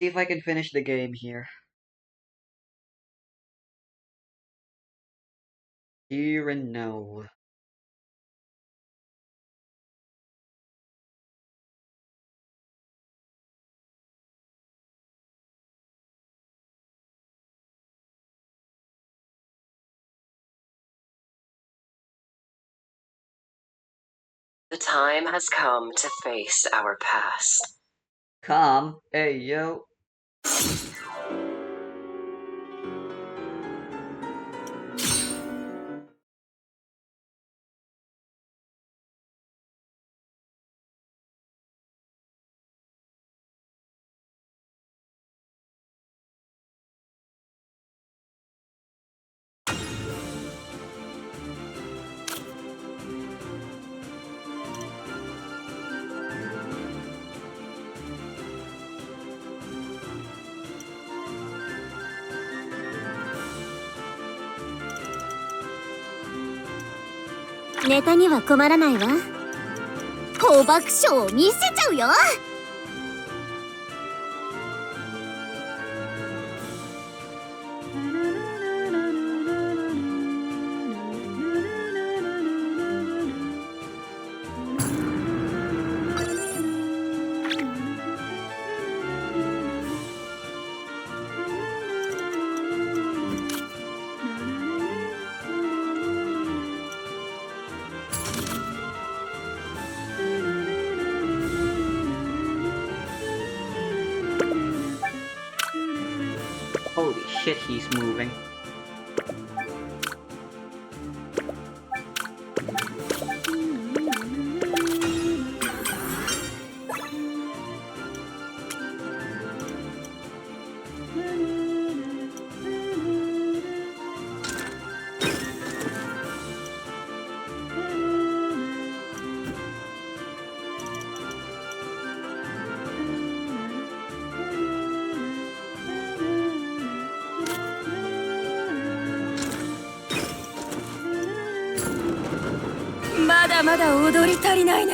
See if I can finish the game here. Here and now. The time has come to face our past. Come, hey yo.ネタには困らないわ。大爆笑を見せちゃうよ。Holy shit, he's moving.まだまだ踊り足りないな。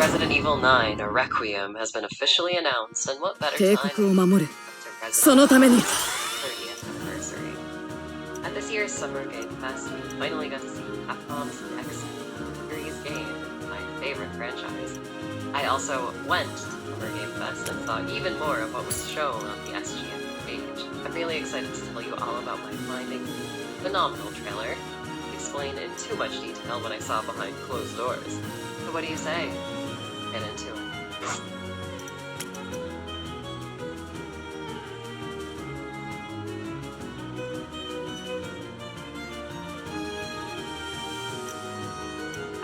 Resident Evil 9, A Requiem, has been officially announced, and what better 帝 time 国を守る to そのために 30th anniversary. At this year's Summer Game Fest, we finally got to see Capcom's next series game, my favorite franchise. I also went to Summer Game Fest and saw even more of what was shown on the SGM page. I'm really excited to tell you all about my findings. Phenomenal trailer. Explain in too much detail what I saw behind closed doors. So what do you say? Get into it.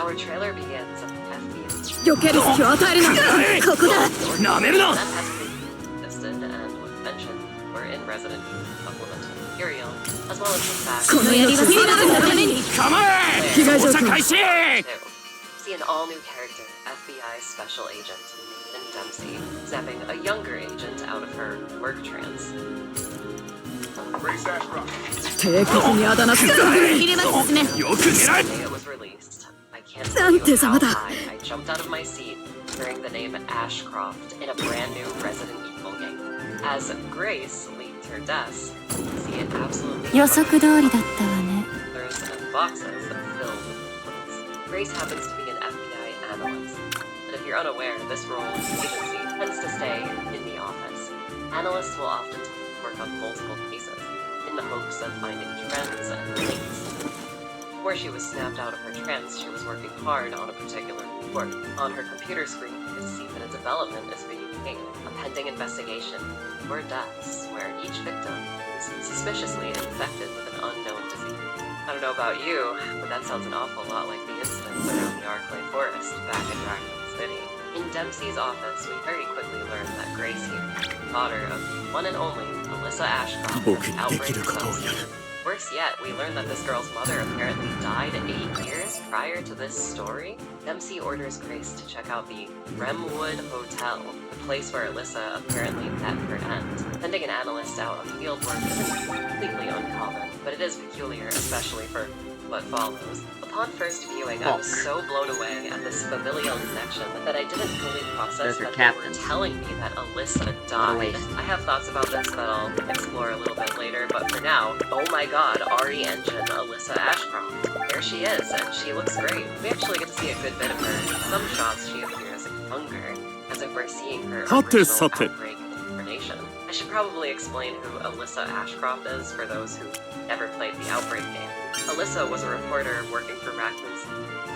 Our trailer begins at the FBI. 避ける隙を与えるなここだ That has been listed and was mentioned were in Resident Evil supplemental material, as well as the fact この槍はフィールドのために 被害状況 see an all-new character, FBI Special Agent Nathan Dempsey, snapping a younger agent out of her work trance. 帝国にあだなすぞ入れます進め The day it was released, I can't tell you how high I jumped out of my seat hearing the name Ashcroft in a brand new Resident Evil game. As Grace leaves her desk, you see it absolutely 予測通りだったわね folders and boxes filled with books. Grace happens to be an FBI analyst, but if you're unaware, this role in the agency tends to stay in the office. Analysts will often work on multiple cases in the hopes of finding trends and links. Before she was snapped out of her trance, she was working hard on a particular report. On her computer screen, you can see that a development is being made, a pending investigation, or deaths, where each victim is suspiciously infected with an unknown disease. I don't know about you, but that sounds an awful lot like the incidents around the Arclay Forest back in Raccoon City. In Dempsey's office, we very quickly learn that Grace here, daughter of the one and only Alyssa Ashcroft, has outbreak of Worse yet, we learn that this girl's mother apparently died 8 years prior to this story. Dempsey orders Grace to check out the Remwood Hotel, the place where Alyssa apparently met her end. Sending an analyst out on field work isn't completely uncommon, but it is peculiar, especially for what follows. Upon first viewing, I was so blown away at this familial connection that I didn't fully process that they were telling me that Alyssa died. I have thoughts about this that I'll explore a little bit later, but for now, oh my god, RE Engine Alyssa Ashcroft. There she is, and she looks great. We actually get to see a good bit of her. In some shots, she appears younger, as if we're seeing her original Outbreak incarnation. I should probably explain who Alyssa Ashcroft is for those who never played the Outbreak game. Alyssa was a reporter working for Raccoon's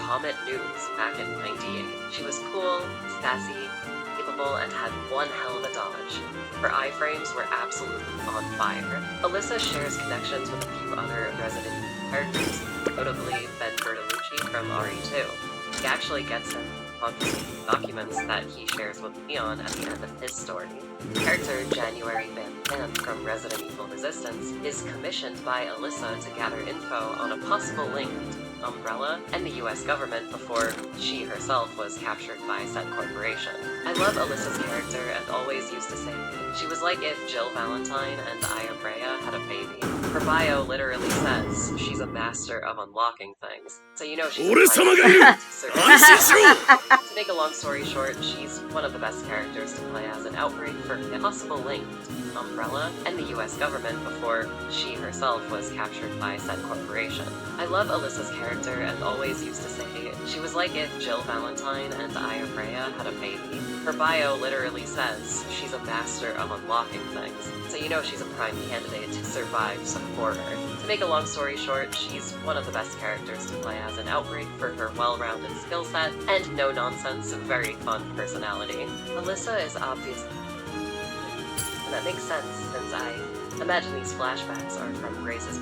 Comet News back in '98. She was cool, sassy, capable, and had one hell of a dodge. Her iframes were absolutely on fire. Alyssa shares connections with a few other Resident Evil characters, notably Ben Bertolucci from RE2. He actually gets him documents that he shares with Leon at the end of his story. The character January Van Zandt from Resident Evil Resistance is commissioned by Alyssa to gather info on a possible link to Umbrella and the US government before she herself was captured by said corporation. I love Alyssa's character and always used to say she was like if Jill Valentine and Aya Brea had a baby. Her bio literally says she's a master of unlocking things, so you know she's To make a long story short, she's one of the best characters to play as an Outbreak for a possible link to Umbrella and the US government before she herself was captured by said corporation. I love Alyssa's character and always used to say she was like if Jill Valentine and Aya Brea had a baby. Her bio literally says she's a master of unlocking things, so you know she's a prime candidate to survive some horror. To make a long story short, she's one of the best characters to play as an Outbreak for her well-rounded skill set and no-nonsense, very fun personality. Alyssa is obviously, and that makes sense since I imagine these flashbacks are from Grace's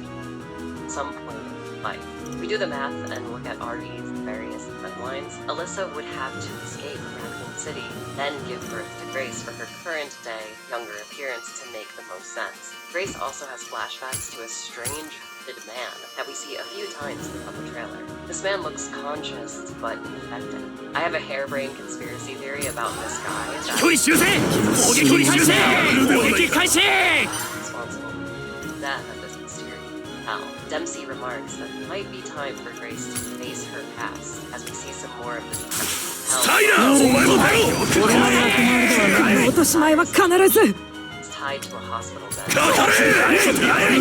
some point in life. We do the math and look at RE's various timelines. Alyssa would have to escape Raccoon City, then give birth to Grace for her current day, younger appearance to make the most sense. Grace also has flashbacks to a strange hooded man that we see a few times throughout the trailer. This man looks conscious, but infected. I have a harebrained conspiracy theory about this guy that responsible for the death of this mysterious hotel. Dempsey remarks that it might be time for Grace to face her past, as we see some more of the it's tied to a hospital bed. I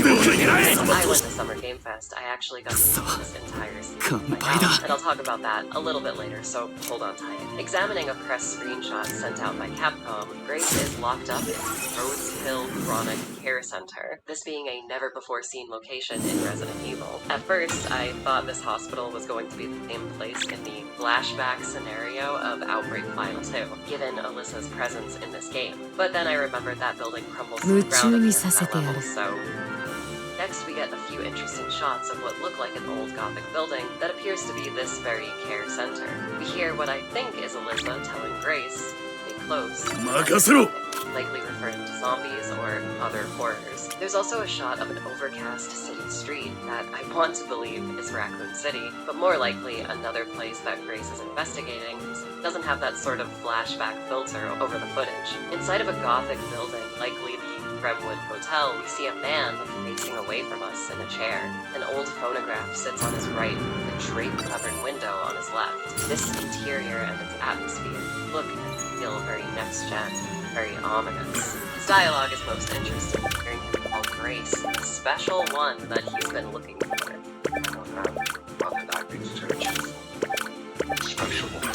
went to Summer Game Fest. I actually got to see this entire season myself, and I'll talk about that a little bit later, so hold on tight. Examining a press screenshot sent out by Capcom, Grace is locked up in Rose Hill Chronic Care Center, this being a never-before-seen location in Resident Evil. At first, I thought this hospital was going to be the same place in the flashback scenario of Outbreak File 2, given Alyssa's presence in this game. But then I remembered that building crumbles to the ground at the end of that level, so... Next, we get a few interesting shots of what look like an old Gothic building that appears to be this very care center. We hear what I think is Alyssa telling Grace, "Stay close," likely referring to zombies or other horrors. There's also a shot of an overcast city street that I want to believe is Raccoon City, but more likely another place that Grace is investigating doesn't have that sort of flashback filter over the footage. Inside of a Gothic building, likely the Bremwood Hotel, we see a man facing away from us in a chair. An old phonograph sits on his right, with a drape-covered window on his left. This interior and its atmosphere look and feel very next-gen, very ominous. His dialogue is most interesting, hearing him call Grace the special one that he's been looking for. Special one.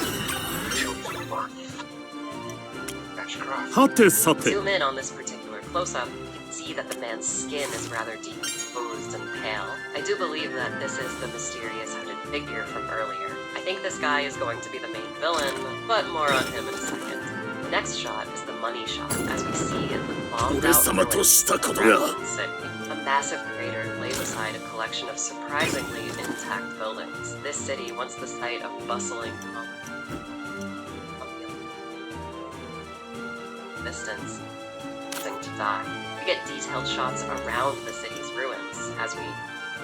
Zoom in on this particular close-up, you can see that the man's skin is rather decomposed and pale. I do believe that this is the mysterious hooded figure from earlier. I think this guy is going to be the main villain, but more on him in a second. The next shot is the money shot, as we see in the bombed out ruins of Raccoon City. A massive crater lay beside a collection of surprisingly intact buildings. This city, once the site of bustling distance, to die. We get detailed shots around the city's ruins as we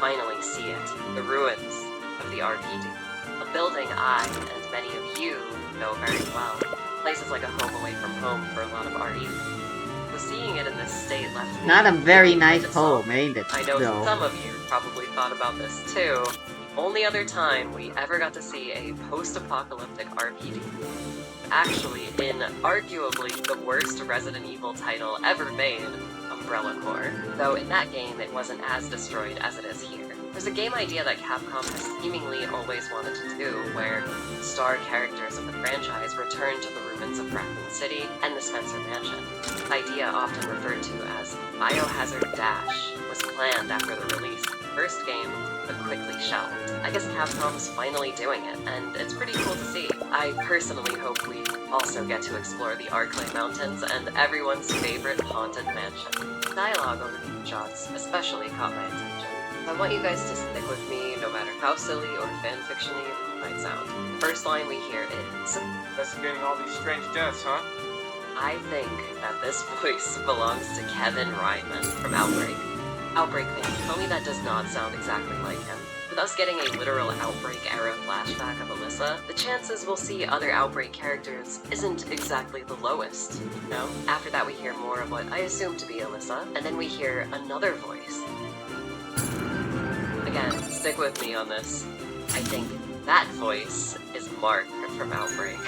finally see it, the ruins of the RPD. A building I and many of you know very well. Places like a home away from home for a lot of RE. So seeing it in this state left me Not a very nice home, ain't it? I know though? some of you probably thought about this too. The only other time we ever got to see a post-apocalyptic RPD actually in arguably the worst Resident Evil title ever made, Umbrella Corps. Though in that game it wasn't as destroyed as it is here. There's a game idea that Capcom has seemingly always wanted to do, where star characters of the franchise return to the ruins of Raccoon City and the Spencer Mansion. This idea, often referred to as Biohazard Dash, was planned after the release of the first game, but quickly shelved. I guess Capcom's finally doing it, and it's pretty cool to see. I personally hope we also get to explore the Arclay Mountains and everyone's favorite haunted mansion. The dialogue over these shots especially caught my attention. I want you guys to stick with me no matter how silly or fanfiction-y it might sound. The first line we hear is, Investigating all these strange deaths, huh? I think that this voice belongs to Kevin Ryman from Outbreak. Outbreak fans, tell me that does not sound exactly like him. With us getting a literal Outbreak-era flashback of Alyssa, the chances we'll see other Outbreak characters isn't exactly the lowest, you know? After that we hear more of what I assume to be Alyssa, and then we hear another voice. Again, stick with me on this. I think that voice is Mark from Outbreak.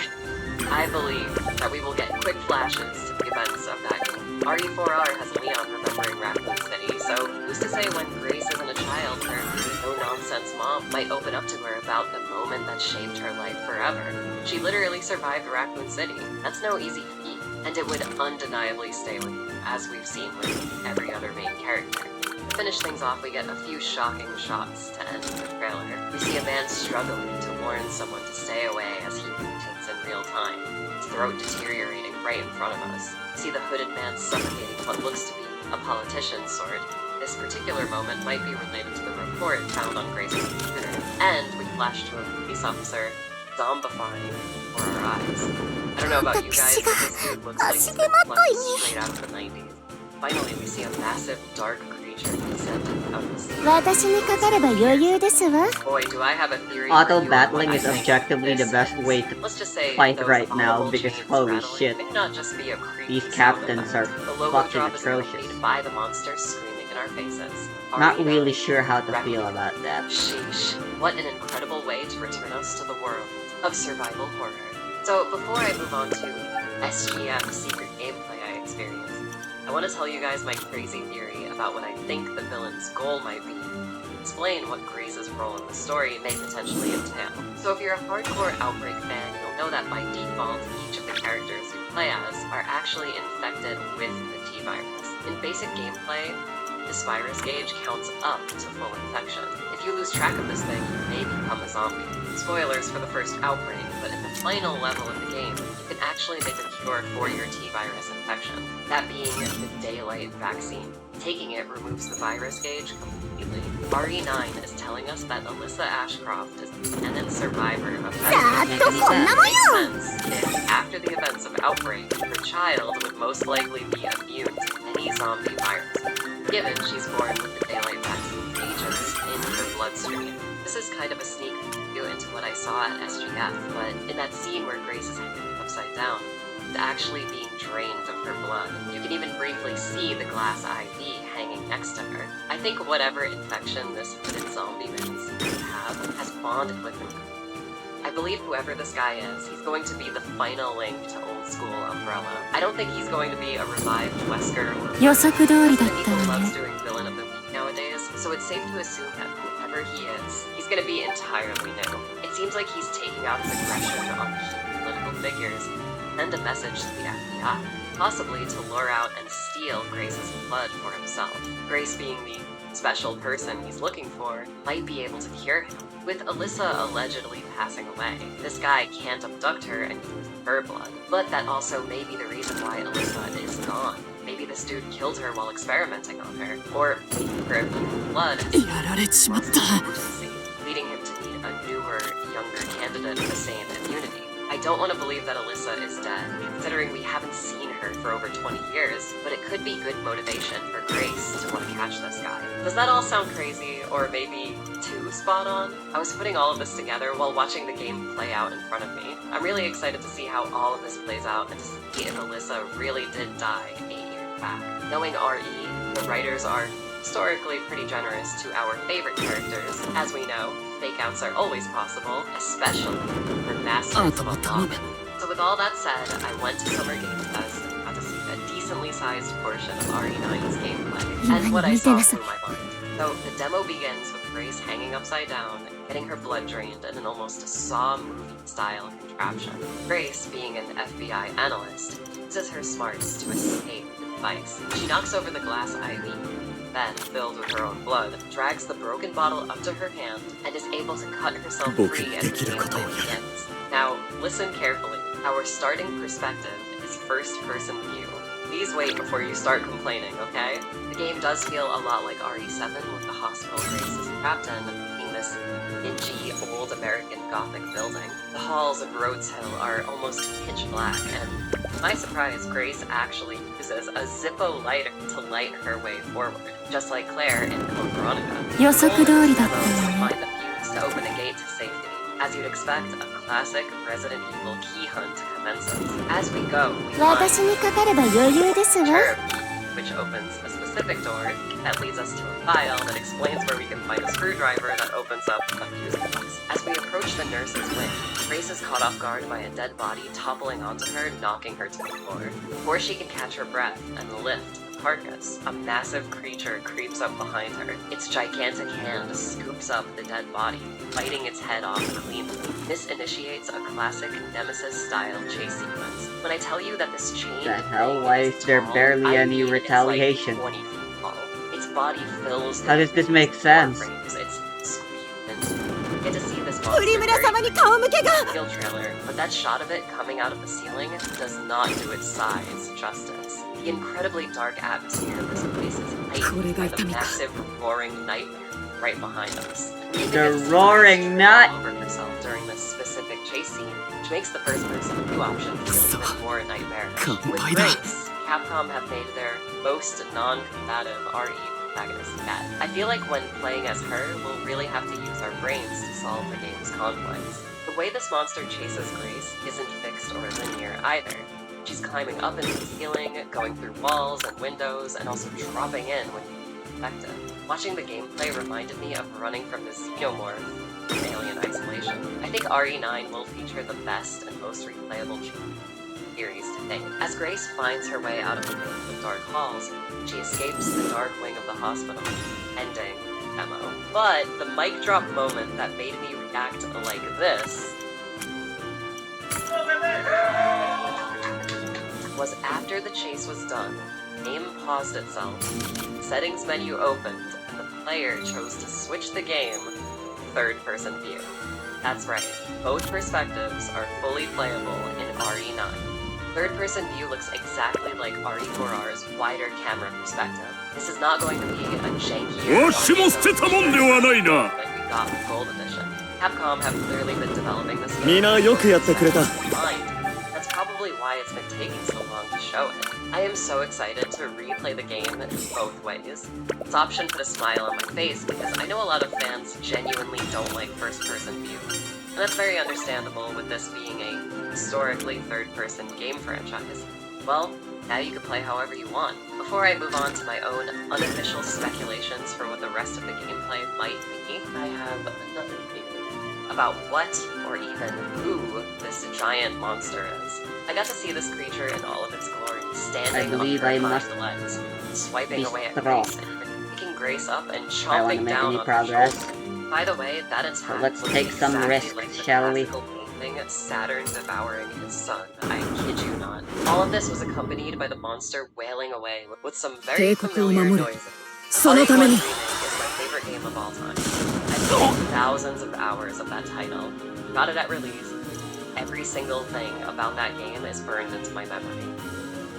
I believe that we will get quick flashes to the events of that game. RE4R has Leon remembering Raccoon City, so who's to say when Grace isn't a child, her no-nonsense mom might open up to her about the moment that shaped her life forever. She literally survived Raccoon City. That's no easy feat, and it would undeniably stay with you, as we've seen with every other main character. To finish things off, we get a few shocking shots to end the trailer. We see a man struggling to warn someone to stay away as he mutates in real time, his throat deteriorating right in front of us. We see the hooded man suffocating what looks to be a politician's sword. This particular moment might be related to the report found on Grace's computer. And we flash to a police officer zombifying before our eyes. I don't know about you guys, but this dude looks like he's been plucked straight out of the 90s. Finally, we see a massive, dark creature descend out of the sea. 私にかかれば余裕ですわ。 Boy, do I have a theory Auto for you on battling what is I think objectively the this best is. way to Let's just say fight those right now, audible because chains holy rattling shit, may not just be a creepy these sound captains effect. are The logo fucking drop is atrocious. accompanied by the monster screaming in in our faces. Not RE9 really sure how to Reckoning. feel about that. Sheesh. What an incredible way to return us to the world of survival horror. So before I move on to SGF secret gameplay I experienced, I want to tell you guys my crazy theory about what I think the villain's goal might be, and explain what Grace's role in the story may potentially entail. So if you're a hardcore Outbreak fan, you'll know that by default, each of the characters you play as are actually infected with the T-virus. In basic gameplay, this virus gauge counts up to full infection. If you lose track of this thing, you may become a zombie. Spoilers for the first Outbreak, but at the final level of the game, you can actually make a cure for your T-virus infection, that being the Daylight vaccine. Taking it removes the virus gauge completely. RE9 is telling us that Alyssa Ashcroft is the tenant survivor of That Makes makes sense if, after the events of Outbreak, her child would most likely be immune to any zombie virus, given she's born with the Daylight vaccine agents in her bloodstream. This is kind of a sneak preview into what I saw at SGF, but in that scene where Grace is hanging upside down, it's actually being drained of her blood. You can even briefly see the glass IV hanging next to her. I think whatever infection this hooded zombie mins have has bonded with him. I believe whoever this guy is, he's going to be the final link to old school Umbrella. I don't think he's going to be a revived Wesker or 予測通りだっ many た people わ loves ね doing villain of the week nowadays, so it's safe to assume that whoever he is, he's gonna be entirely new. It seems like he's taking out his aggression on key political figures and a message to the FBI, possibly to lure out and steal Grace's blood for himself. Grace being the special person he's looking for, might be able to cure him. With Alyssa allegedly passing away, this guy can't abduct her and use her blood. But that also may be the reason why Alyssa is gone. Maybe this dude killed her while experimenting on her, or making her immune blood is やられちまった leading him to need a newer, younger candidate with the same immunity. I don't want to believe that Alyssa is dead, considering we haven't seen her for over 20 years, but it could be good motivation for Grace to want to catch this guy. Does that all sound crazy, or maybe too spot on? I was putting all of this together while watching the game play out in front of me. I'm really excited to see how all of this plays out and to see if Alyssa really did die 8 years back. Knowing RE, the writers are historically pretty generous to our favorite characters. As we know, fake-outs are always possible, especially for masters of unlock. So with all that said, I went to Summer Game Fest and got to see a decently sized portion of RE9's gameplay, and what I saw blew my mind. So the demo begins with Grace hanging upside down, getting her blood drained in an almost Saw movie-style contraption. Grace, being an FBI analyst, uses her smarts to escape the device. She knocks over the glass IV, then, filled with her own blood, drags the broken bottle up to her hand and is able to cut herself free as the gameplay begins. Now, listen carefully. Our starting perspective is first-person view. Please wait before you start complaining, okay? The game does feel a lot like RE7 with the hospital Grace is trapped in being this dingy, old American Gothic building. The halls of Rhodes Hill are almost pitch black, and to my surprise, Grace actually uses a Zippo lighter to light her way forward, just like Claire in Code Veronica. 予測通りだったわ Find ね the fuse to open a gate to safety. As you'd expect, a classic Resident Evil key hunt commences. As we go, we 私 find にかかれば余裕ですわ Cherub key, which opens a specific door that leads us to a file that explains where we can find a screwdriver that opens up a fuse box. As we approach the nurse's wing, Grace is caught off guard by a dead body toppling onto her, knocking her to the floor. Before she can catch her breath and lift the carcass, a massive creature creeps up behind her. Its gigantic hand scoops up the dead body, biting its head off cleanly. This initiates a classic Nemesis-style chase sequence. When I tell you that this chain The hell? thing Why is is there tall, barely I any mean retaliation? It's like 20 feet tall. Its body fills the How does this make sense? frames. It's squeezed and you get to see this monster 栗村 very 様に顔向けが real trailer, but that shot of it coming out of the ceiling does not do its size justice. The incredibly dark atmosphere of this place is heightened by the massive roaring nightmare right behind us. We even The get to see roaring Grace nut- fall over herself during this specific chase scene, which makes the first-person view option feel even more nightmarish. With Grace, Capcom have made their most non-combative RE protagonist yet. I feel like when playing as her, we'll really have to use our brains to solve the game's conflicts. The way this monster chases Grace isn't fixed or linear either. She's climbing up into the ceiling, going through walls and windows, and also dropping in when you perspective. Watching the gameplay reminded me of running from the xenomorph in Alien Isolation. I think RE9 will feature the best and most replayable series to date. As Grace finds her way out of the dark halls, she escapes the dark wing of the hospital, ending demo. But the mic drop moment that made me react like this was after the chase was done. The game paused itself, settings menu opened, and the player chose to switch the game to third-person view. That's right, both perspectives are fully playable in RE9. Third-person view looks exactly like RE4R's wider camera perspective. This is not going to be a jankier like we got with Gold Edition. Capcom have clearly been developing this game. That's probably why it's been taking so long to show it. I am so excited to replay the game in both ways. This option put a smile on my face because I know a lot of fans genuinely don't like first-person view. And that's very understandable with this being a historically third-person game franchise. Well, now you can play however you want. Before I move on to my own unofficial speculations for what the rest of the gameplay might be, I have another theory about what, or even who, this giant monster is. I got to see this creature in all of its glory, standing on her legs, swiping away at Grace, and picking Grace up and chomping down on her shoulder. By the way, that attack let's looks take some exactly risks, like the shall we? classical painting Saturn devouring his son. I kid you not. All of this was accompanied by the monster wailing away with some very familiar noises. RE1 Remake is my favorite game of all time. I've played thousands of hours of that title. Got it at release. Every single thing about that game is burned into my memory.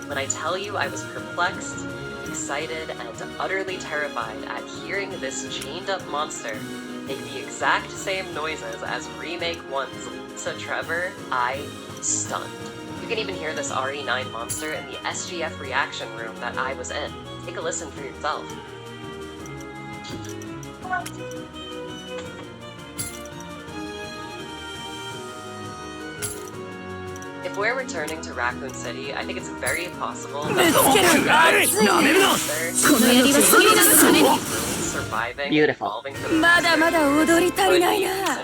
When I tell you I was perplexed, excited, and utterly terrified at hearing this chained-up monster make the exact same noises as Remake 1's Lisa Trevor, I stunned. You can even hear this RE9 monster in the SGF reaction room that I was in. Take a listen for yourself. If we're returning to Raccoon City, I think it's very possible that surviving Beautiful. and evolving to Lisa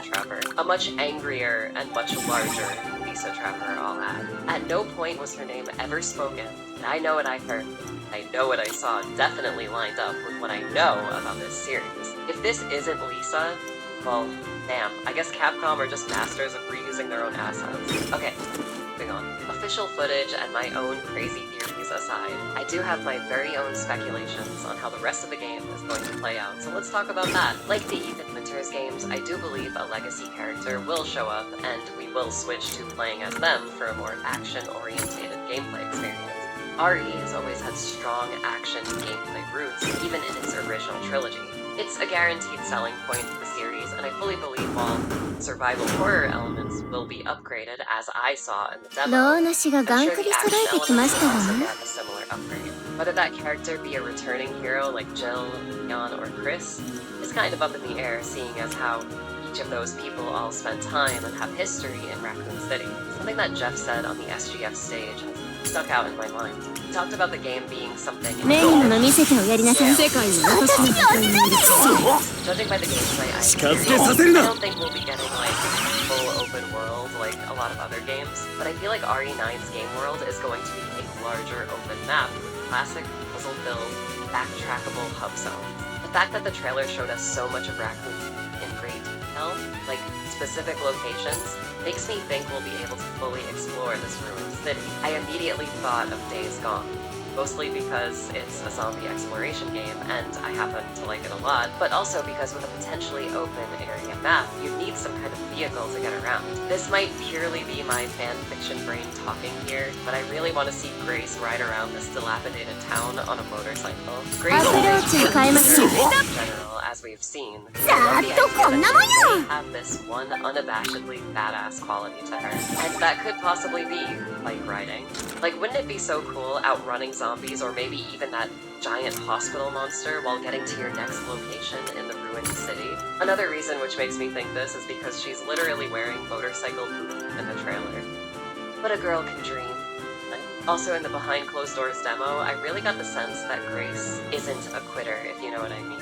Trevor. A much angrier and much larger Lisa Trevor, I'll add. At no point was her name ever spoken, and I know what I heard. I know what I saw definitely lined up with what I know about this series. If this isn't Lisa, well, damn, I guess Capcom are just masters of reusing their own assets. Okay. Moving on. Official footage and my own crazy theories aside, I do have my very own speculations on how the rest of the game is going to play out, so let's talk about that. Like the Ethan Winters games, I do believe a legacy character will show up, and we will switch to playing as them for a more action-orientated gameplay experience. RE has always had strong action gameplay roots, even in its original trilogy. It's a guaranteed selling point for the series, and I fully believe while survival horror elements will be upgraded, as I saw in the demo, I'm sure the action elements will also get a similar upgrade. Whether that character be a returning hero like Jill, Leon, or Chris is kind of up in the air, seeing as how each of those people all spend time and have history in Raccoon City. Something that Jeff said on the SGF stage has stuck out in my mind. He talked about the game being something Judging by the gameplay, I don't think we'll be getting like full open world like a lot of other games, but I feel like RE9's game world is going to be a larger open map with classic puzzle-filled, backtrackable hub zones. The fact that the trailer showed us so much of Raccoon in great detail, like specific locations, makes me think we'll be able to fully explore this ruined city. I immediately thought of Days Gone, mostly because it's a zombie exploration game and I happen to like it a lot, but also because with a potentially open area map, you'd need some kind of vehicle to get around. This might purely be my fanfiction brain talking here, but I really want to see Grace ride around this dilapidated town on a motorcycle. Grace in general, as we've seen, have this one unabashedly badass quality to her, and that could possibly be bike riding. Like, wouldn't it be so cool outrunning zombies, or maybe even that giant hospital monster while getting to your next location in the ruined city? Another reason which makes me think this is because she's literally wearing motorcycle boots in the trailer. But a girl can dream. Also, in the behind closed doors demo, I really got the sense that Grace isn't a quitter, if you know what I mean.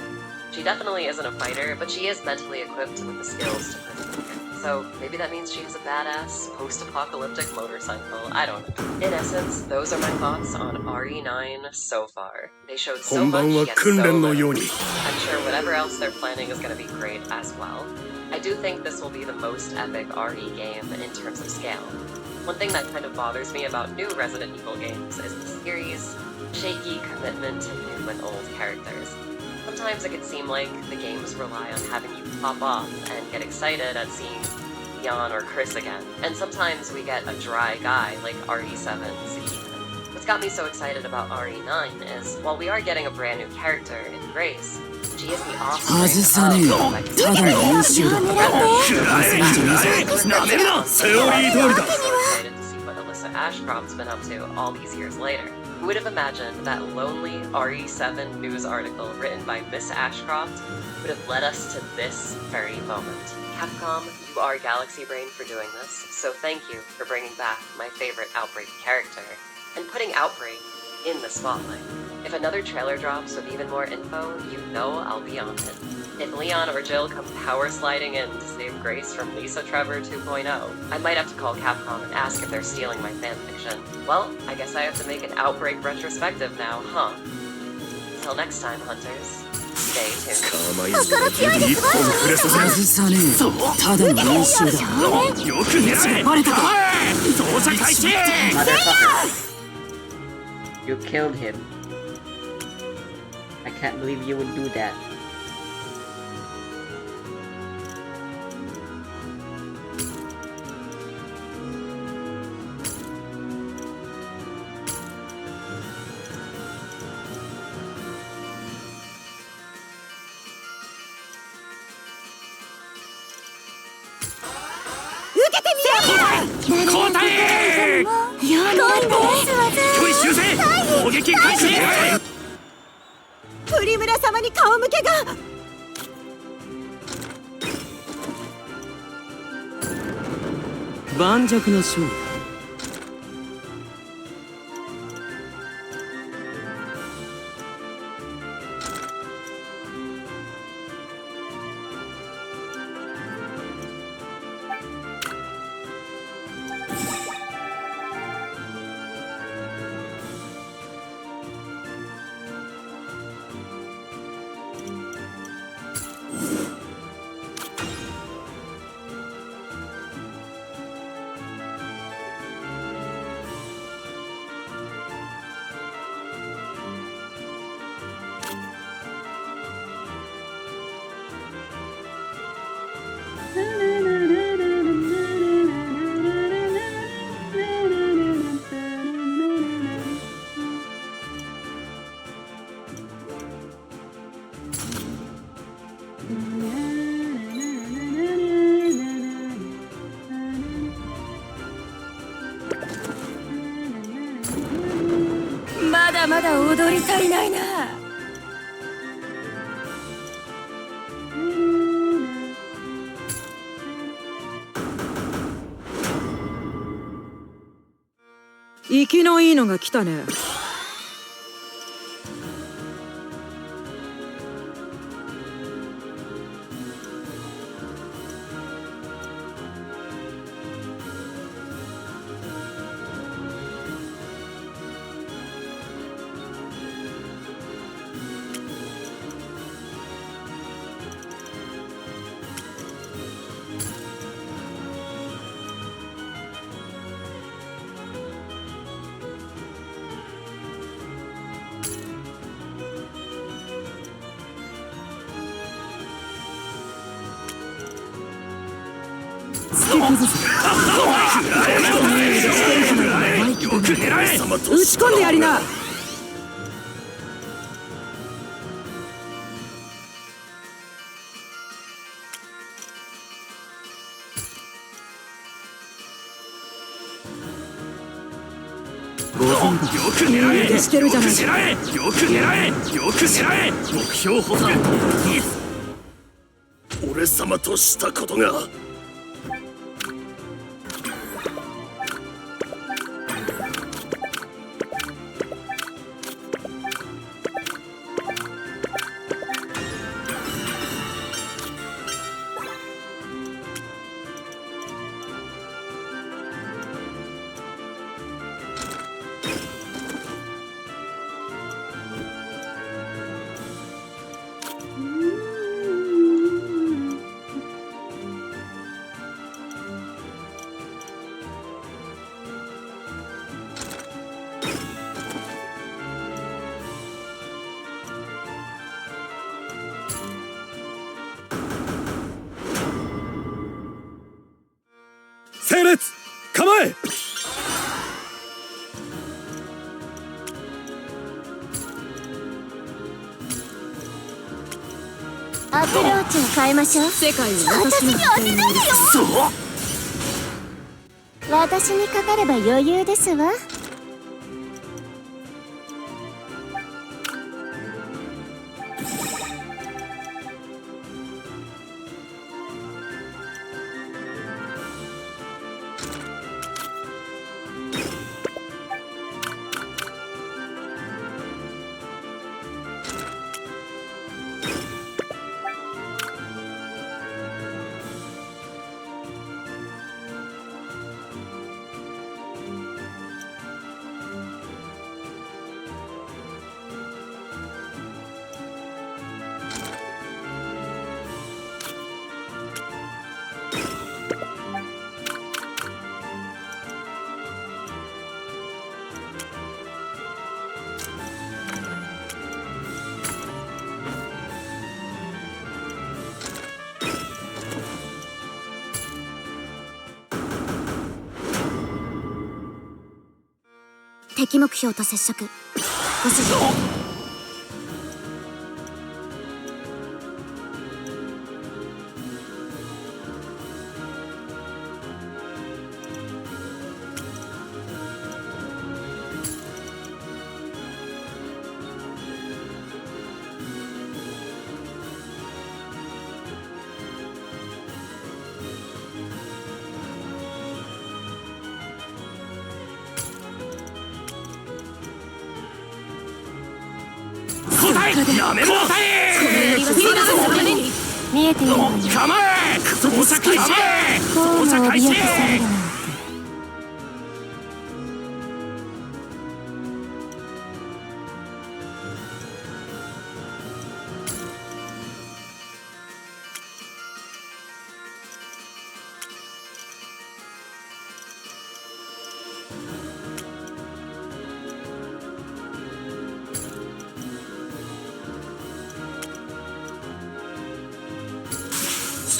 She definitely isn't a fighter, but she is mentally equipped with the skills to persevere. So maybe that means she has a badass, post-apocalyptic motorcycle, I don't know. In essence, those are my thoughts on RE9 so far. They showed so much, yet so little. I'm sure whatever else they're planning is going to be great as well. I do think this will be the most epic RE game in terms of scale. One thing that kind of bothers me about new Resident Evil games is the series' shaky commitment to new and old characters. Sometimes it can seem like the games rely on having you pop off and get excited at seeing Leon or Chris again, and sometimes we get a dry guy like RE7's Ethan. What's got me so excited about RE9 is, while we are getting a brand new character in Grace, she is the offspring of excited to see what Alyssa Ashcroft's been up to all these years later. Who would have imagined that lonely RE7 news article written by Miss Ashcroft would have led us to this very moment? Capcom, you are Galaxy Brain for doing this, so thank you for bringing back my favorite Outbreak character, and putting Outbreak in the spotlight. If another trailer drops with even more info, you know I'll be on it. If Leon or Jill come power sliding in to save Grace from Lisa Trevor 2.0, I might have to call Capcom and ask if they're stealing my fanfiction. Well, I guess I have to make an Outbreak retrospective now, huh? Until next time, hunters, stay tuned. 心強いですわ。外さねえ。ただの練習だ。よく狙え。バレたか。操作開始。 Motherfucker. You killed him. I can't believe you would do that. Look プリムラ様に顔向けが。盤石の勝利。まだまだ踊り足りないな。生きのいいのが来たね。打ち込んでやりな。よく狙え。してるじゃない。よく狙え。よく狙え。目標保管。俺様としたことが。え。アプローチを変えましょう。世界を私に当てないでよ。私にかかれば余裕ですわ。敵目標と接触。ご指示。なめるな。見えているわよ。構え。操作開始。操作開始。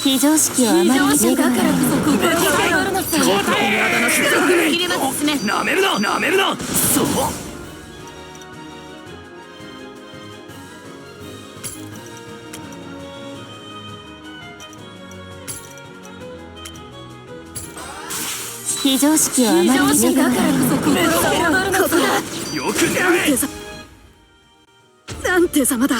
非常識をあまりに目がない。なめるな。なめるな。そう。非常識をあまりに目がない。よく狙え。なんて様だ。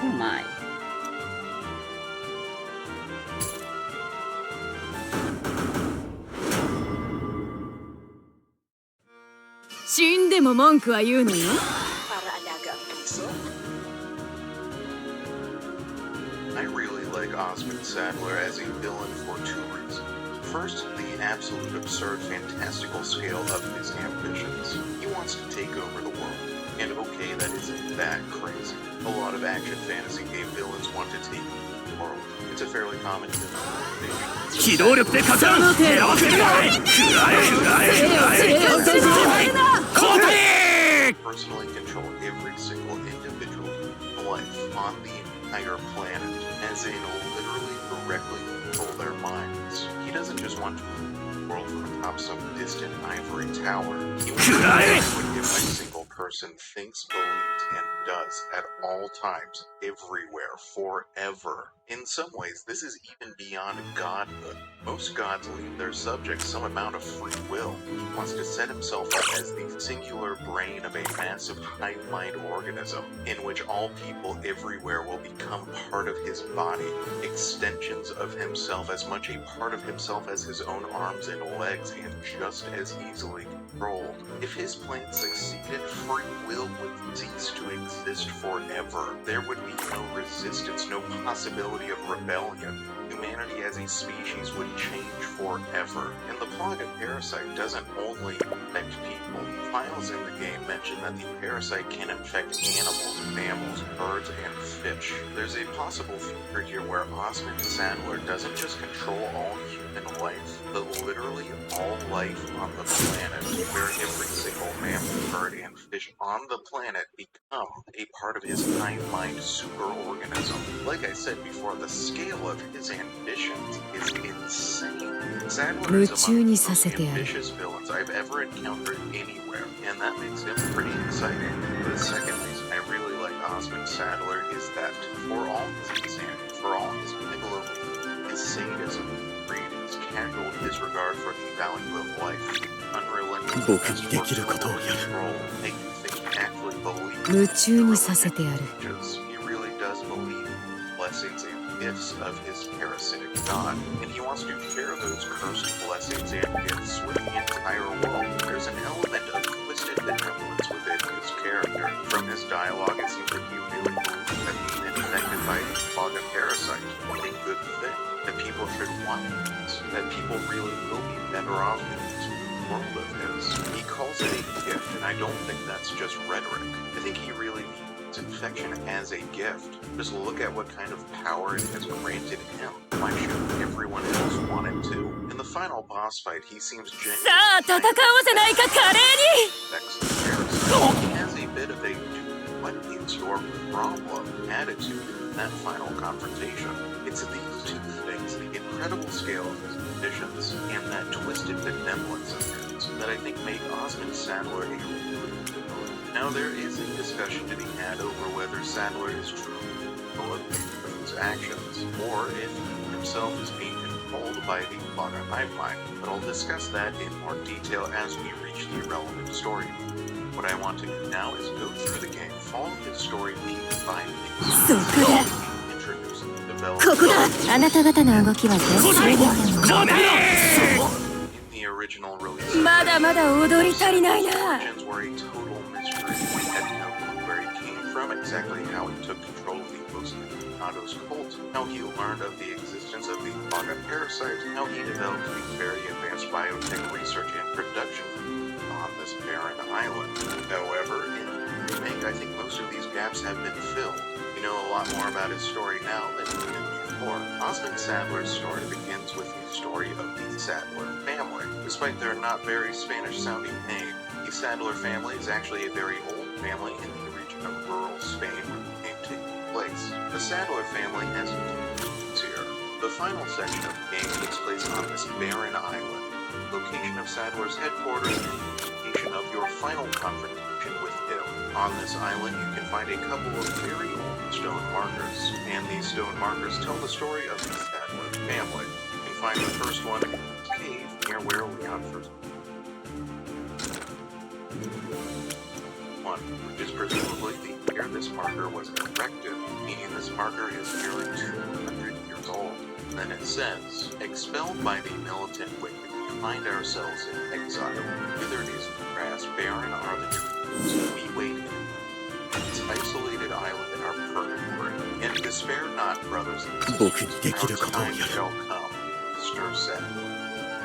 Oh my. I really like Osmond Sadler as a villain for two reasons. First, the absolute absurd fantastical scale of his ambitions. He wants to take over the world. And okay, that isn't that crazy. A lot of action fantasy game villains want to take over the world. It's a fairly common motivation. 機動力で勝つ。狙わせるな。交代。 Personally control every single individual life on the entire planet, as in literally directly control their minds. He doesn't just want to rule the world from atop some distant ivory tower. He wants to know what every single person thinks, believes, and does at all times, everywhere, forever. In some ways, this is even beyond godhood. Most gods leave their subjects some amount of free will. He wants to set himself up as the singular brain of a massive hive mind organism, in which all people everywhere will become part of his body, extensions of himself, as much a part of himself as his own arms and legs, and just as easily controlled. If his plan succeeded, free will would cease to exist forever. There would be no resistance, no possibility of rebellion. Humanity as a species would change forever. And the plague of parasite doesn't only affect people. Files in the game mention that the parasite can infect animals, mammals, birds, and fish. There's a possible future here where Osmond Sandler doesn't just control all human life, but literally all life on the planet, where every single mammal, bird, and fish on the planet become a part of his hive mind superorganism. Like I said before, the scale of his ambitions is insane. Sandler is among the most ambitious villains I've ever encountered anywhere, and that makes him pretty exciting. The second reason I really like Osmond Sadler is that for all his insanity, for all his megalomania, his sadism, greed, his casual disregard for the value of life, unrelenting quest for total control, make you think he actually believes he really does believe in the blessings and gifts of his parasitic god, and he wants to share those cursed blessings and gifts with the entire world. There's an element of twisted benevolence within his character. From his dialogue, it seems that he really believes that being infected by the fog of parasite is a good thing, that people should want it, that people really will be better off in this world of his. He calls it a gift, and I don't think that's just rhetoric. I think he really views infection as a gift. Just look at what kind of power it has granted him. Why shouldn't everyone else want it too? In the final boss fight, he seems genuinely affects the parasite. He has a bit of a what is your problem attitude in that final confrontation. It's these two things, the incredible scale of his ambitions and that twisted benevolence of his, that I think make Osmond Sadler a really good villain. Now, there is a discussion to be had over whether Sadler is truly capable of his actions, or if he himself is being controlled by the Plaga hive mind, but I'll discuss that in more detail as we reach the relevant story. What I want to do now is go through the game, follow his story piece by piece, introduce and develop in the original release. Origins were a total mystery. We had no clue where he came from, exactly how he took control of the Nado's cult, how he learned of the existence of the Plaga parasite, how he developed the very advanced biotech research and production on this barren island. However, in the remake, I think most of these gaps have been filled. We know a lot more about his story now than we did before. Osmond Sadler's story begins with the story of the Sadler family. Despite their not very Spanish-sounding name, the Sadler family is actually a very old family in the region of rural Spain where the game takes place. The Sadler family has two roots here. The final section of the game takes place on this barren island, location of Sadler's headquarters and the location of your final confrontation with him. On this island, you can find a couple of very old stone markers, and these stone markers tell the story of the Sadler family. You can find the first one in this cave near where Leon first one, which is presumably the year this marker was erected, meaning this marker is nearly 200 years old. Then it says, expelled by the militant wicked, we find ourselves in exile. Withered is the grass, barren are the trees. We wait in this isolated island in our purgatory. And despair not, brothers and sisters, our time shall come, Hester said.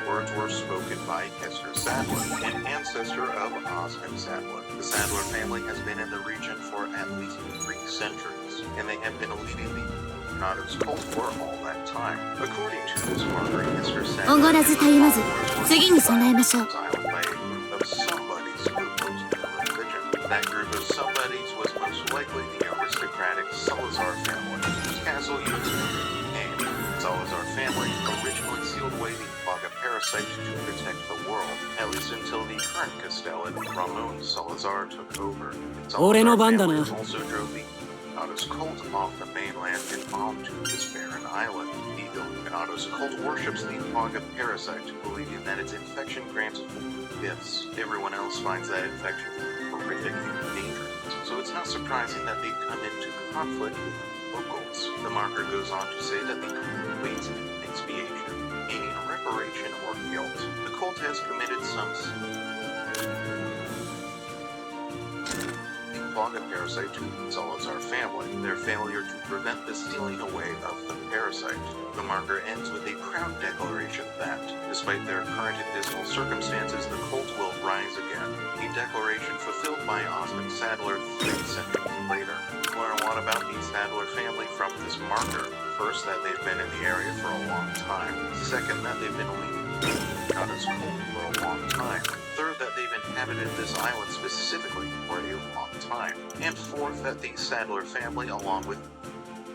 Words were spoken by Hester Sadler, an ancestor of Osmond Sadler. The Sadler family has been in the region for at least 3 centuries, and they have been leading the Nado's cult for all that time. According to this marker, Hester Sadler and her followers were exiled by a group of somebodies who opposed their religion. That group of somebodies was most likely the aristocratic Salazar family, whose castle used the name. Salazar family originally sealed away the Plaga parasite parasite to protect the world, at least until the current Castellan, Ramon Salazar, took over. Oreno Salazar bandana. family also drove the Illuminatus cult off the mainland and onto this barren island. The Illuminatus cult worships the Plaga parasite, believing that its infection grants gifts. Everyone else finds that infection horrific and dangerous, so it's not surprising that they come into conflict with locals. The marker goes on to say that the cult waits expiation, meaning reparation or guilt. The cult has committed some Plaga parasite to the Salazar family, their failure to prevent the stealing away of the parasite. The marker ends with a proud declaration that, despite their current and dismal circumstances, the cult will rise again. A declaration fulfilled by Osmond Sadler 3 centuries later. Learn a lot about the Sadler family from this marker. First, that they've been in the area for a long time. Second, that they've been leading out as cult for a long time. Third, that they've inhabited this island specifically for a long time. And fourth, that the Sadler family, along with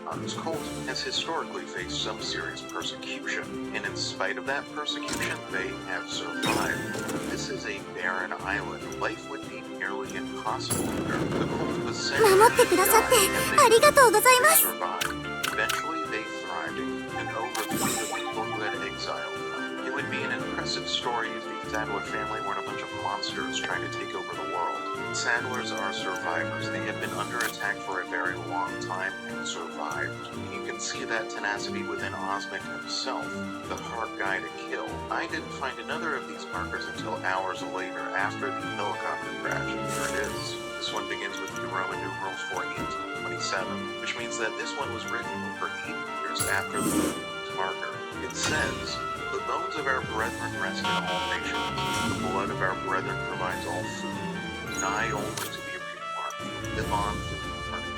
Otto's cult, has historically faced some serious persecution. And in spite of that persecution, they have survived. This is a barren island. Life would be nearly impossible here. The cult was sent to 守ってくださってありがとうございます。 survived. Eventually, they thrived and overthrew the people who had exiled them. It would be an impressive story if the Sadler family weren't a bunch of monsters trying to take over the world. Sadlers are survivors. They have been under attack for a very long time and survived. And you can see that tenacity within Osmond himself, the hard guy to kill. I didn't find another of these markers until hours later after the helicopter crash. Here it is. This one begins with the Roman numerals for 1827, which means that this one was written over 8 years after the marker. It says, "The bones of our brethren rest in all nations. The blood of our brethren provides all food. Nigh only to be remarked. Live on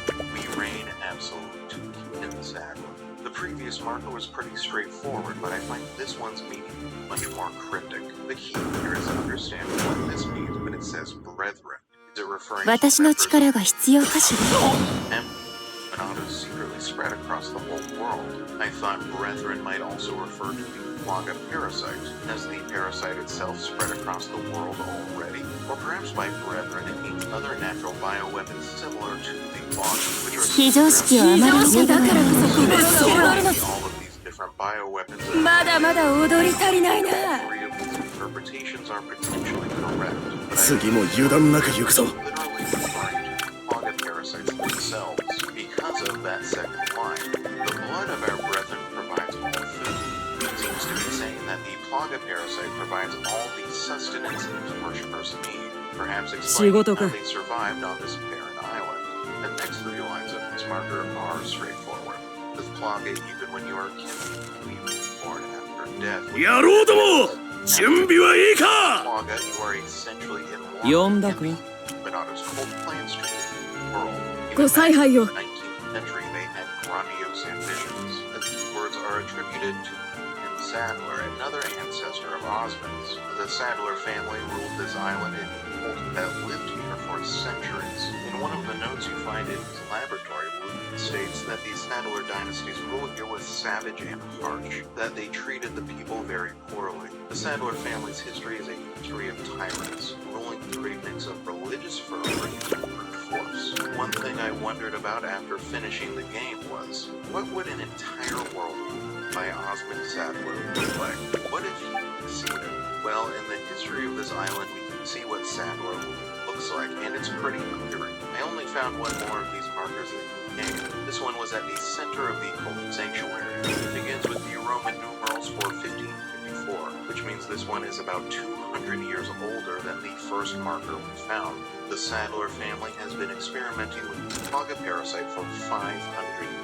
through we reign absolute in Sadler." The previous marker was pretty straightforward, but I find this one's meaning much more cryptic. The key here is understanding what this means when it says brethren. Is it referring to 私の力が必要かしら。 Illuminatus secretly spread across the whole world. I thought brethren might also refer to the Plaga parasite, as the parasite itself spread across the world already. Or perhaps by brethren it means other natural bioweapons similar to the Plaga, which are 非常識をあまり見たからこそ心が終わるの。 all of these different bioweapons. まだまだ踊り足りないな。 Three of these interpretations are potentially correct, but I 次も油断なく行くぞ。 literally referring to Plaga parasites themselves. Because of that second line, the blood of our brethren provides all food. It seems to be saying that the Plaga parasite provides all the sustenance these worshippers need, perhaps explaining how they survived on this barren island. The next 3 lines of this marker are straightforward. With Plaga, even when you are kin, born after death. 野郎ども、準備はいいか。 Plaga, you are essentially in one. 呼んだか。 But Otto's cult plans to rule the world. ご采配よ。 19th century, they had grandiose ambitions. These words are attributed to Sadler, another ancestor of Osmond's. The Sadler family ruled this island in a cult that lived here for centuries. In one of the notes you find in his laboratory, Luke states that the Sadler dynasty's rule here was savage and harsh, that they treated the people very poorly. The Sadler family's history is a history of tyrants, ruling through a mix of religious fervor and brute force. One thing I wondered about after finishing the game was, what would an entire world by Osmond Sadler look like? What if he succeeded? Well, in the history of this island, we can see what Sadler looks like, and it's pretty clear. I only found one more of these markers in the game. This one was at the center of the cult sanctuary. It begins with the Roman numerals for 1554, which means this one is about 200 years older than the first marker we found. The Sadler family has been experimenting with the Plaga parasite for 500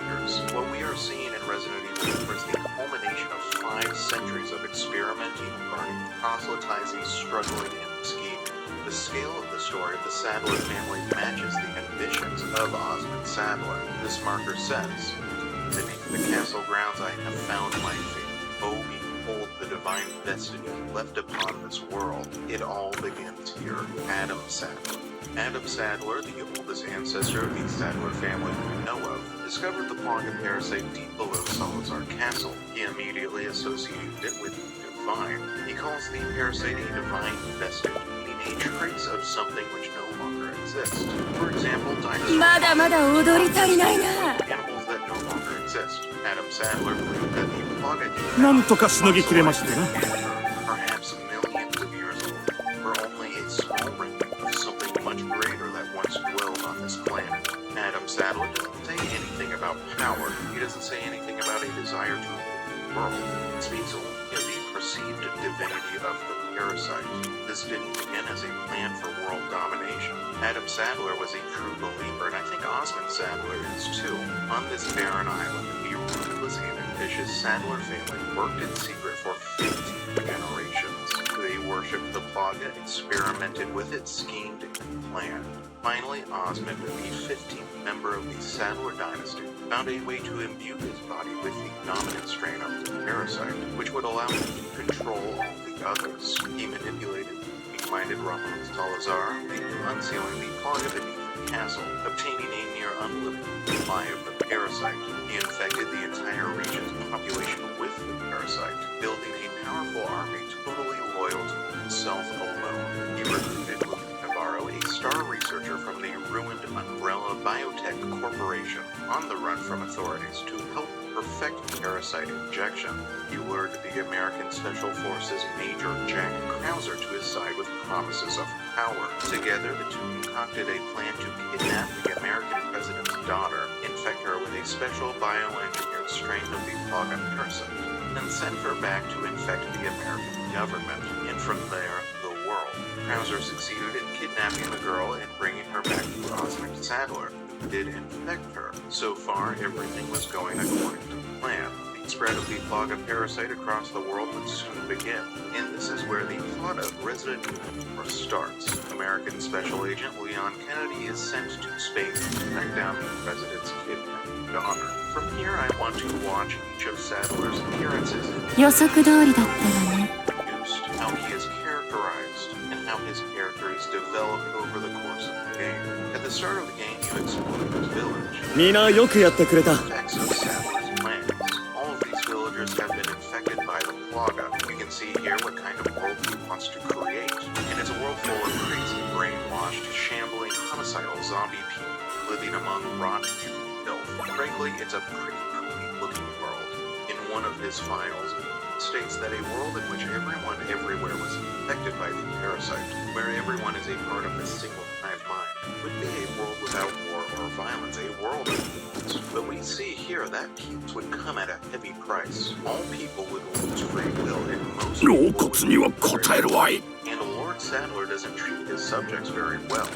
years. What we are seeing in Resident Evil is the culmination of 5 centuries of experimenting, learning, proselytizing, struggling, and scheming. The scale of the story of the Sadler family matches the ambitions of Osmond Sadler. This marker says, "Beneath the castle grounds I have found my fate. Oh, behold the divine destiny left upon this world. It all begins here." Adam Sadler. Adam Sadler, the oldest ancestor of the Sadler family we know of, discovered the Plaga parasite deep below Salazar Castle. He immediately associated it with divine. He calls the parasite a divine vestige, meaning a trace of something which no longer exists. For example, dinosaurs. まだまだ踊り足りないな。 Animals that no longer exist. Adam Sandler believed that the Plaga なんとかしのぎきれましたね。 perhaps millions of years old, were only a small remnant of something much greater that once dwelled on this planet. Adam Sandler doesn't say anything about power. He doesn't say anything about a desire to rule the world. It speaks only of the perceived divinity of the parasite. This didn't begin as a plan for world domination. Adam Sandler was a true believer, and I think Osmond Sandler is too. On this barren island, the ruthless and ambitious Sandler family worked in secret for 15 generations. They worshipped the Plaga, experimented with it, schemed, and planned. Finally, Osmond, the 15th member of the Sandler dynasty, found a way to imbue his body with the dominant strain of the parasite, which would allow him to control all the others. He manipulated weak-minded Ramon Salazar into unsealing the Plaga beneath the castle, obtaining a near unlimited supply of the parasite. He infected the entire region's population with the parasite, building a powerful army totally loyal to himself alone. He recruited Navarro, a star researcher from the ruined Umbrella Biotech Corporation, on the run from authorities, to help perfect parasite injection. He lured the American Special Forces Major Jack Krauser to his side with promises of power. Together, the two concocted a plan to kidnap the American president's daughter, infect her with a special bioengineered strain of the Plaga parasite, and send her back to infect the American government, and from there, the world. Krauser succeeded in kidnapping the girl and bringing her back to Osmond Sandler, who did infect her. So far, everything was going according to plan. The spread of the Plaga parasite across the world would soon begin, and this is where the plot of Resident Evil starts. American Special Agent Leon Kennedy is sent to space to track down the president's kidnapped daughter. From here, I want to watch each of Sadler's appearances and 予測通りだったわね。 introduced, how he is characterized, and how his character is developed over the course of the game. At the start of the game, you explore his village. みんなよくやってくれた。 Effects of Sadler's plans. All of these villagers have been infected by the Plaga. You can see here what kind of world he wants to create. And it's a world full of crazy, brainwashed, shambling, homicidal zombie people living among rot and filth. Frankly, it's a pretty cool-looking world. In one of his files, it states that a world in which everyone everywhere was infected by the parasite, where everyone is a part of this single hive mind, would be a world without war or violence, a world of peace. But we see here that peace would come at a heavy price. All people would lose free will, and most 老骨には答えるわい。 And Lord Sadler doesn't treat his subjects very well.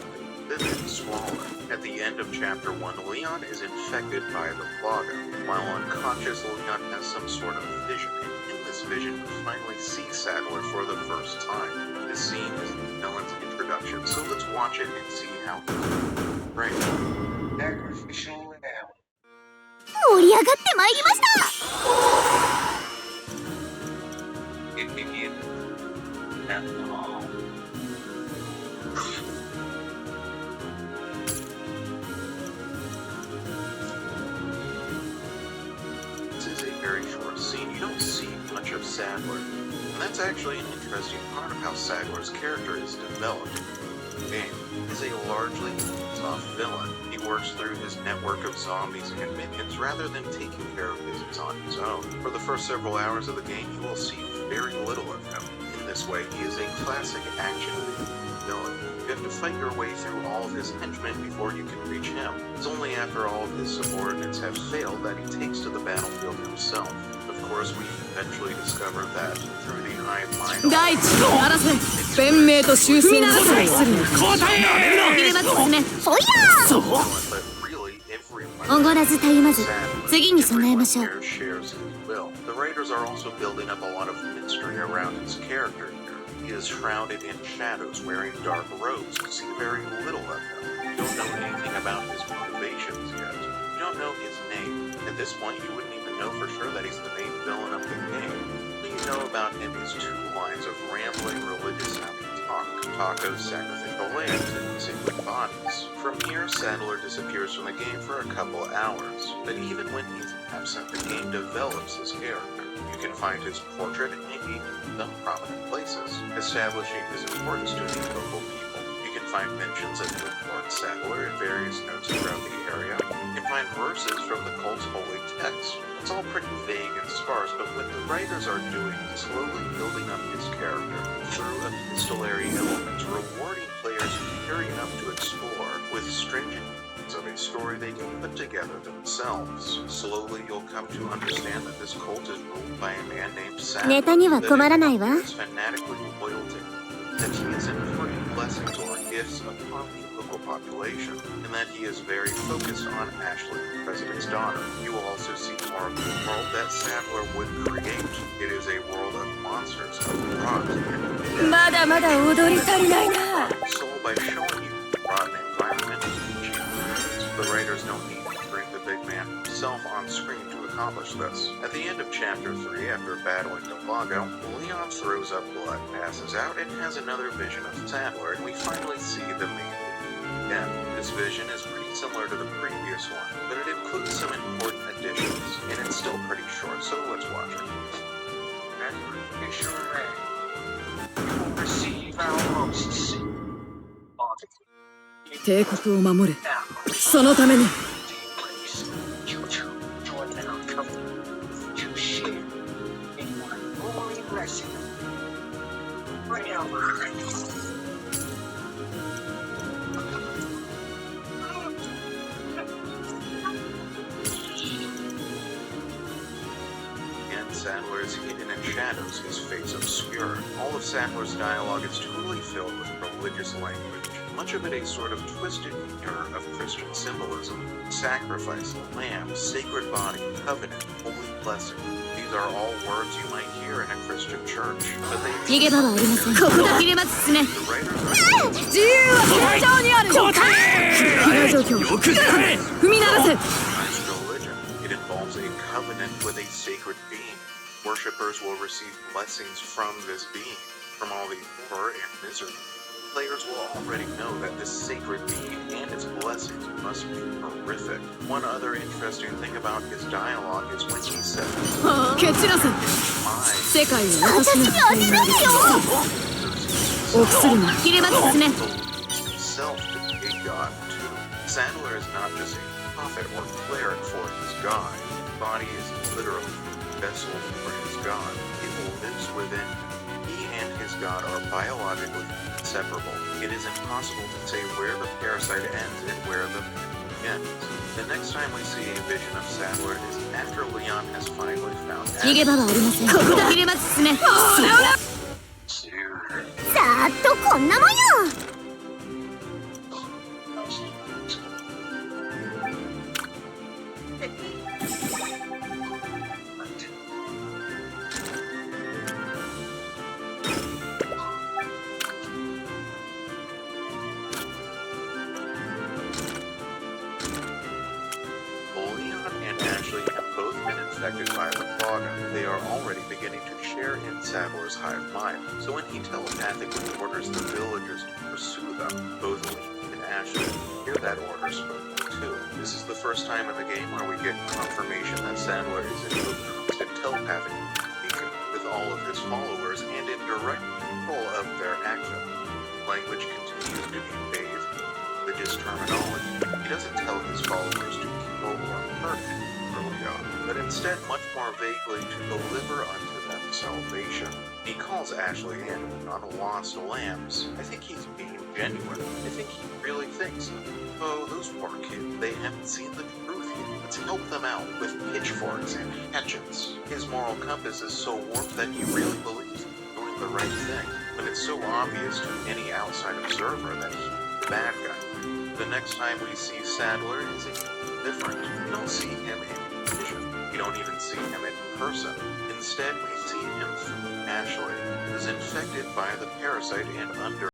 Vivid and swollen. At the end of Chapter 1, Leon is infected by the Plaga. While unconscious, Leon has some sort of vision, and in this vision, we finally see Sadler for the first time. This scene is the villain's introduction, so let's watch it and see how great. Sacrificial lamb. 盛り上がってまいりました。 This is a very short scene. You don't see much of Sadler. And that's actually an interesting part of how Sadler's character is developed. The game is a largely soft villain. He works through his network of zombies and minions rather than taking care of business on his own. For the first several hours of the game, you will see very little of him. In this way, he is a classic action villain. You have to fight your way through all of his henchmen before you can reach him. It's only after all of his subordinates have failed that he takes to the battlefield himself. Of course, we eventually discover that through the hive mind. 第一の争い、弁明と修正の際するの。入れますね。おやー。 But really, everyone おごらずたゆまず、 Sadler, 次に備えましょう。 every player shares his will. The writers are also building up a lot of mystery around his character here. He is shrouded in shadows, wearing dark robes. You see very little of him. You don't know anything about his motivations yet. You don't know his name. At this point, you wouldn't even know for sure that he's the main villain of the game. All you know about him is 2 lines of rambling religious-sounding talk. Tacos, sacrificial lambs, and sacred bodies. From here, Sadler disappears from the game for a couple hours. But even when he's absent, the game develops his character. You can find his portrait hanging in some prominent places, establishing his importance to the local people. You can find mentions of the Lord Sadler in various notes throughout the area. You can find verses from the cult's holy text. It's all pretty vague and sparse, but what the writers are doing is slowly building up his character through epistolary elements, rewarding players who carry enough to explore with stringent of a story they can put together themselves. Slowly you'll come to understand that this cult is ruled by a man named Sadler, ネタには困らないわ。 that is fanatically loyal to him, that he is imparting blessings or gifts upon the local population, and that he is very focused on Ashley, the president's daughter. You will also see more of the world that Sadler would create. It is a world of monsters, of rot, and まだまだ踊り足りないな。 soul by showing you the rotten environment. The writers don't need to bring the big man himself on screen to accomplish this. At the end of Chapter 3, after battling Delago, Leon throws up blood, passes out, and has another vision of Sadler, and we finally see the main lead. Again, this vision is pretty similar to the previous one, but it includes some important additions, and it's still pretty short, so let's watch it. Sacrificial lamb. You will receive our hosts. 帝国を守れ。そのために。 You two join our covenant to share in one holy blessing. Forever. Again, Sadler is hidden in shadows, his face obscured. All of Sadler's dialogue is totally filled with religious language, much of it a sort of twisted mirror of Christian symbolism. Sacrifice, lamb, sacred body, covenant, holy blessing. These are all words you might hear in a Christian church, but they 逃げ場はありません。ここだ。入れますね。 the writers are 自由は天井にある。被害状況。踏み鳴らせ。 Christ's religion. It involves a covenant with a sacred being. Worshippers will receive blessings from this being, from all the horror and misery. Players will already know that this sacred being and its blessings must be horrific. One other interesting thing about his dialogue is when he says, 蹴散らせ。 "My." 世界は私の手にある。お薬も入れますね。 Himself to be a god too. Sadler is not just a prophet or cleric for his god. His body is literally a vessel for his god. It lives within him. He and his god are biologically inseparable. It is impossible to say where the parasite ends and where the begins. The next time we see a vision of Sadler is after Leon has finally found 逃げ場はありません。ここだ。入れますね。さーっとこんなもんよ。 Affected by the Plaga. They are already beginning to share in Sadler's hive mind, so when he telepathically orders the villagers to pursue them, both Lee and Ashley hear that order spoken too. This is the first time in the game where we get confirmation that Sadler is in constant telepathic communication with all of his followers and in direct control of their actions. Language continues to be bathed in religious terminology. He doesn't tell his followers to kill or hurt early on, but instead much more vaguely to deliver unto them salvation. He calls Ashley in on lost lambs. I think he's being genuine. I think he really thinks, oh, those poor kids, they haven't seen the truth yet. Let's help them out with pitchforks and hatchets. His moral compass is so warped that he really believes he's doing the right thing, when it's so obvious to any outside observer that he's the bad guy. The next time we see Sadler is different. We don't see him in vision. We don't even see him in person. Instead, we see him through Ashley, who is infected by the parasite and under